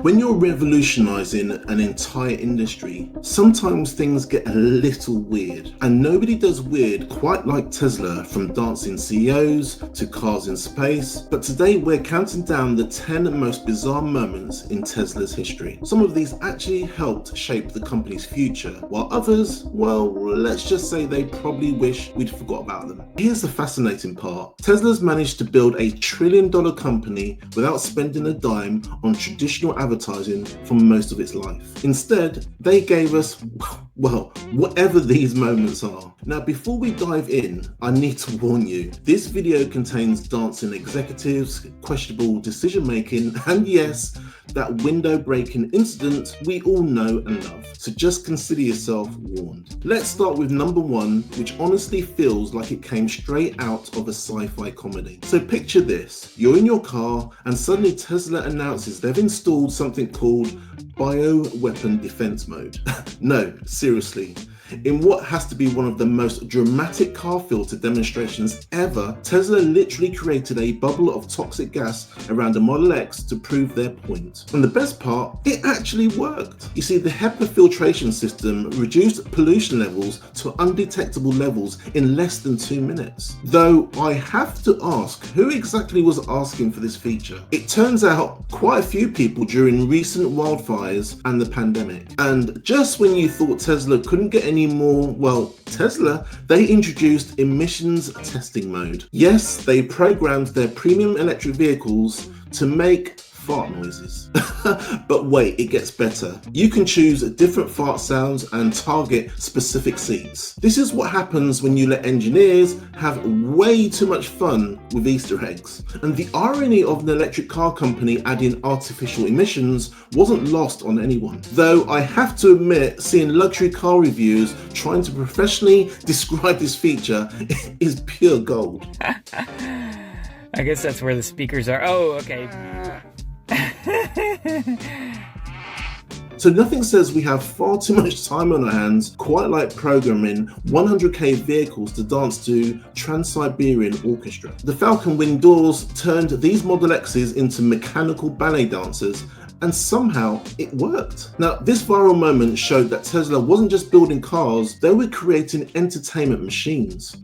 When you're revolutionizing an entire industry, sometimes things get a little weird. And nobody does weird quite like Tesla, from dancing CEOs to cars in space. But today we're counting down the 10 most bizarre moments in Tesla's history. Some of these actually helped shape the company's future, while others, well, let's just say they probably wish we'd forgot about them. Here's the fascinating part. Tesla's managed to build a $1 trillion company without spending a dime on traditional advertising for most of its life. Instead, they gave us, well, whatever these moments are. Now, before we dive in, I need to warn you, this video contains dancing executives, questionable decision making, and yes, that window breaking incident we all know and love. So just consider yourself warned. Let's start with number 1, which honestly feels like it came straight out of a sci-fi comedy. So picture this, you're in your car and suddenly Tesla announces they've installed something called Bioweapon defense mode. No, seriously. In what has to be one of the most dramatic car filter demonstrations ever, Tesla literally created a bubble of toxic gas around the Model X to prove their point. And the best part, it actually worked. You see, the HEPA filtration system reduced pollution levels to undetectable levels in less than 2 minutes. Though I have to ask, who exactly was asking for this feature? It turns out quite a few people during recent wildfires and the pandemic. And just when you thought Tesla couldn't get any more, well, Tesla, they introduced emissions testing mode. Yes, they programmed their premium electric vehicles to make fart noises. But wait, it gets better. You can choose different fart sounds and target specific seats. This is what happens when you let engineers have way too much fun with Easter eggs. And the irony of an electric car company adding artificial emissions wasn't lost on anyone. Though I have to admit, seeing luxury car reviewers trying to professionally describe this feature is pure gold. I guess that's where the speakers are. Oh, okay. So nothing says we have far too much time on our hands, quite like programming 100k vehicles to dance to Trans-Siberian Orchestra. The Falcon Wing doors turned these Model X's into mechanical ballet dancers, and somehow it worked. Now, this viral moment showed that Tesla wasn't just building cars, they were creating entertainment machines.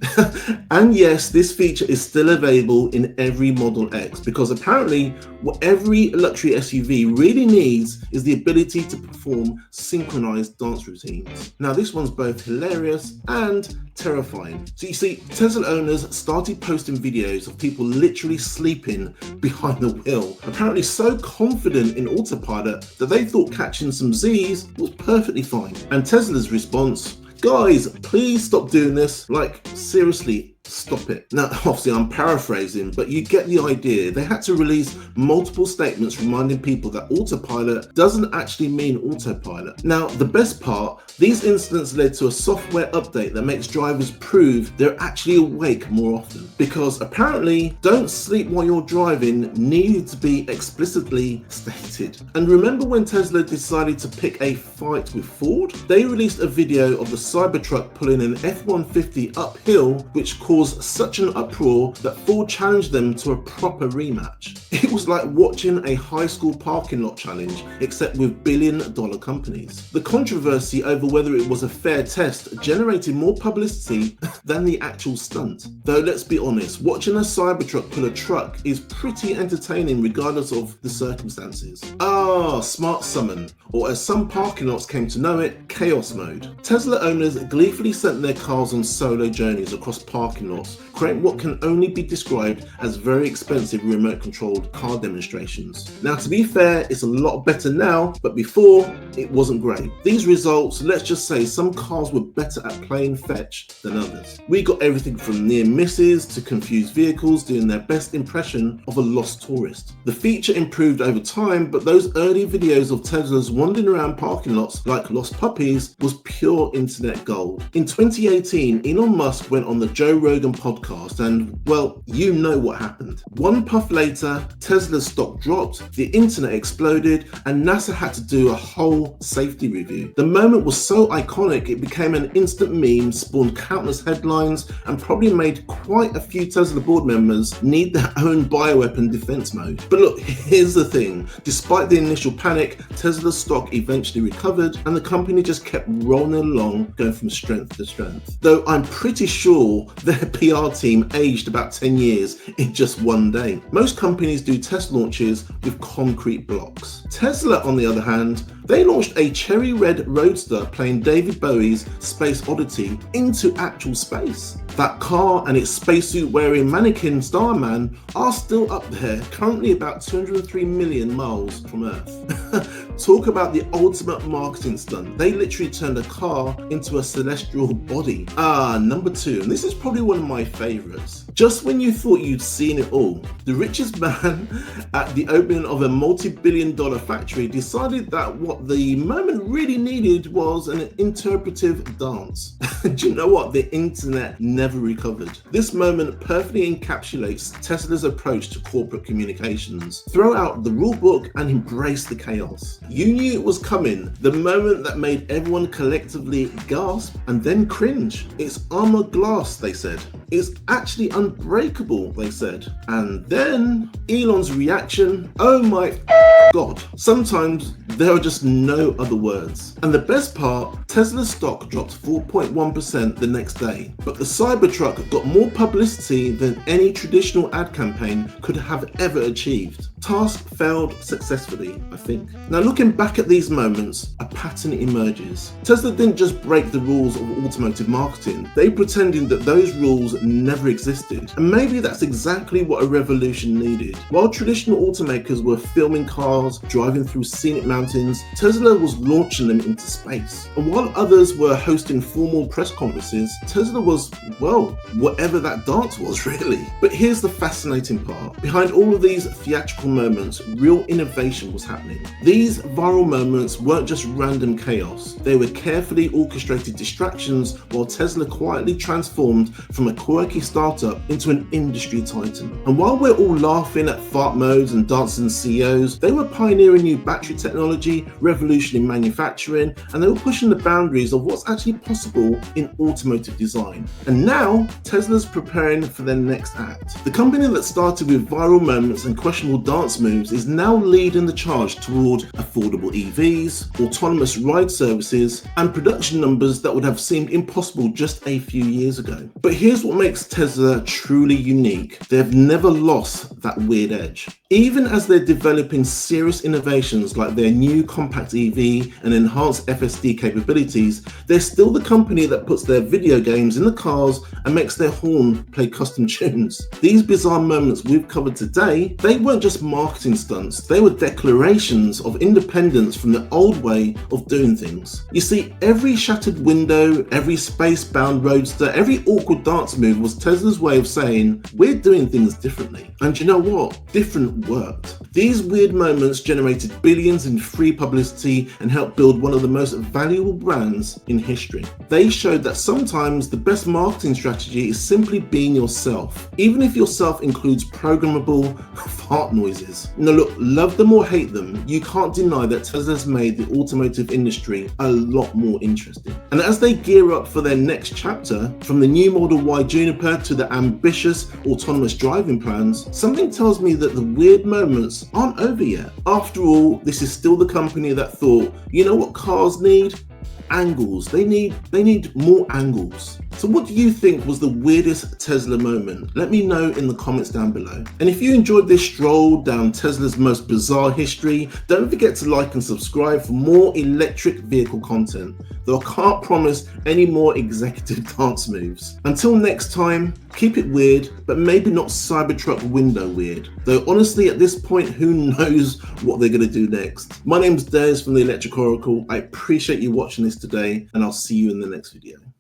And yes, this feature is still available in every Model X, because apparently what every luxury SUV really needs is the ability to perform synchronized dance routines. Now, this one's both hilarious and terrifying. So you see, Tesla owners started posting videos of people literally sleeping behind the wheel, apparently so confident in Autopilot that they thought catching some Z's was perfectly fine. And Tesla's response, guys, please stop doing this. Like, seriously, stop it. Now, obviously I'm paraphrasing, but you get the idea. They had to release multiple statements reminding people that Autopilot doesn't actually mean autopilot. Now, the best part, these incidents led to a software update that makes drivers prove they're actually awake more often. Because apparently, don't sleep while you're driving needed to be explicitly stated. And remember when Tesla decided to pick a fight with Ford? They released a video of the Cybertruck pulling an F-150 uphill, which caused such an uproar that Ford challenged them to a proper rematch. It was like watching a high school parking lot challenge, except with billion-dollar companies. The controversy over whether it was a fair test generated more publicity than the actual stunt. Though let's be honest, watching a Cybertruck pull a truck is pretty entertaining regardless of the circumstances. Ah, smart summon, or as some parking lots came to know it, chaos mode. Tesla owners gleefully sent their cars on solo journeys across parking lots, creating what can only be described as very expensive remote-controlled car demonstrations. Now, to be fair, it's a lot better now, but before, it wasn't great. These results, let's just say some cars were better at playing fetch than others. We got everything from near misses to confused vehicles doing their best impression of a lost tourist. The feature improved over time, but those early videos of Teslas wandering around parking lots like lost puppies copies was pure internet gold. In 2018, Elon Musk went on the Joe Rogan podcast and, well, you know what happened. One puff later, Tesla's stock dropped, the internet exploded, and NASA had to do a whole safety review. The moment was so iconic, it became an instant meme, spawned countless headlines, and probably made quite a few Tesla board members need their own bioweapon defense mode. But look, here's the thing. Despite the initial panic, Tesla's stock eventually recovered, and the company just kept rolling along, going from strength to strength. Though I'm pretty sure their PR team aged about 10 years in just one day. Most companies do test launches with concrete blocks. Tesla, on the other hand, they launched a cherry red Roadster playing David Bowie's Space Oddity into actual space. That car and its spacesuit wearing mannequin Starman are still up there, currently about 203 million miles from Earth. Talk about the ultimate marketing stunt. They literally turned a car into a celestial body. Number 2, and this is probably one of my favorites. Just when you thought you'd seen it all, the richest man at the opening of a multi-billion-dollar factory decided that what the moment really needed was an interpretive dance. Do you know what? The internet never recovered. This moment perfectly encapsulates Tesla's approach to corporate communications. Throw out the rule book and embrace the chaos. You knew it was coming, the moment that made everyone collectively gasp and then cringe. It's armored glass, they said. It's actually unbreakable, they said. And then Elon's reaction, oh my God. Sometimes there are just no other words. And the best part, Tesla's stock dropped 4.1% the next day. But the Cybertruck got more publicity than any traditional ad campaign could have ever achieved. Task failed successfully, I think. Now looking back at these moments, a pattern emerges. Tesla didn't just break the rules of automotive marketing, they pretended that those rules never existed. And maybe that's exactly what a revolution needed. While traditional automakers were filming cars, driving through scenic mountains, Tesla was launching them into space. And while others were hosting formal press conferences, Tesla was, well, whatever that dance was really. But here's the fascinating part. Behind all of these theatrical moments, real innovation was happening. These viral moments weren't just random chaos. They were carefully orchestrated distractions while Tesla quietly transformed from a quirky startup into an industry titan. And while we're all laughing at fart modes and dancing CEOs, they were pioneering new battery technology, revolutioning manufacturing, and they were pushing the boundaries of what's actually possible in automotive design. And now, Tesla's preparing for their next act. The company that started with viral moments and questionable dance moves is now leading the charge toward affordable EVs, autonomous ride services, and production numbers that would have seemed impossible just a few years ago. But here's what makes Tesla truly unique. They've never lost that weird edge. Even as they're developing serious innovations like their new compact EV and enhanced FSD capabilities, they're still the company that puts their video games in the cars and makes their horn play custom tunes. These bizarre moments we've covered today, they weren't just marketing stunts, they were declarations of independence from the old way of doing things. You see, every shattered window, every space-bound Roadster, every awkward dance move was Tesla's way of saying, we're doing things differently. And you know what? Different worked. These weird moments generated billions in free publicity and helped build one of the most valuable brands in history. They showed that sometimes the best marketing strategy is simply being yourself, even if yourself includes programmable fart noises. Now look, love them or hate them, you can't deny that Tesla's made the automotive industry a lot more interesting. And as they gear up for their next chapter, from the new Model Y Juniper to the ambitious autonomous driving plans, something tells me that the weird moments aren't over yet. After all, this is still the company that thought, you know what cars need? Angles. They need more angles. So what do you think was the weirdest Tesla moment? Let me know in the comments down below. And if you enjoyed this stroll down Tesla's most bizarre history, don't forget to like and subscribe for more electric vehicle content, though I can't promise any more executive dance moves. Until next time, keep it weird, but maybe not Cybertruck window weird. Though honestly, at this point, who knows what they're gonna do next. My name's Des from the Electric Oracle. I appreciate you watching this today, and I'll see you in the next video.